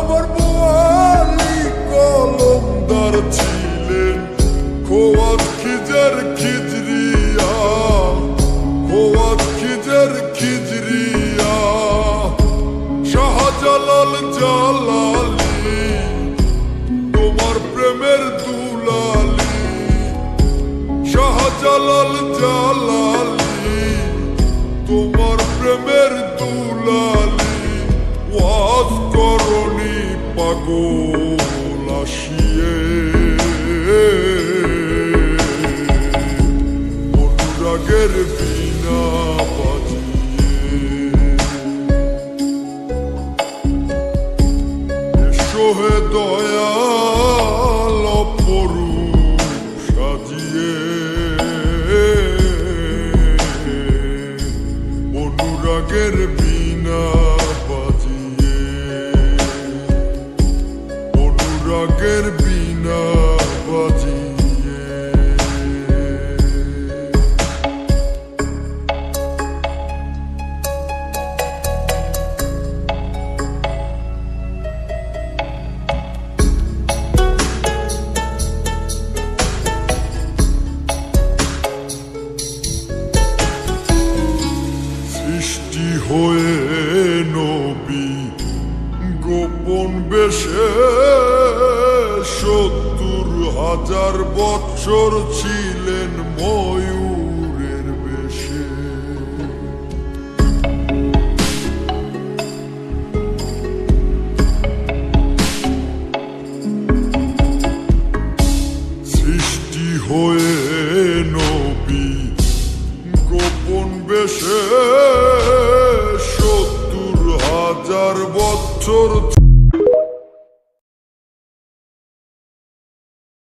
আমার বোয়ালি কলমদার ছিলেন খোয়াত খিজার খিজরিয়া, খোয়াত খিজার খিজরিয়া। শাহজালাল জালালি তোমার প্রেমের দুলালি, শাহজালাল জালালি তোমার প্রেমের দুলালি। ওয়াজ করনি পাগল আসিয়ে, অনুরাগের বীণা বাজিয়ে। এসো হে দয়াল অপরূপ সাজিয়ে, অনুরাগের বীণা বাজিয়ে, অনুরাগের বীণা বাজিয়ে। সৃষ্টি হয়ে নবী গোপন বেশে ৭০,০০০ বৎসর ছিলেন ময়ূর।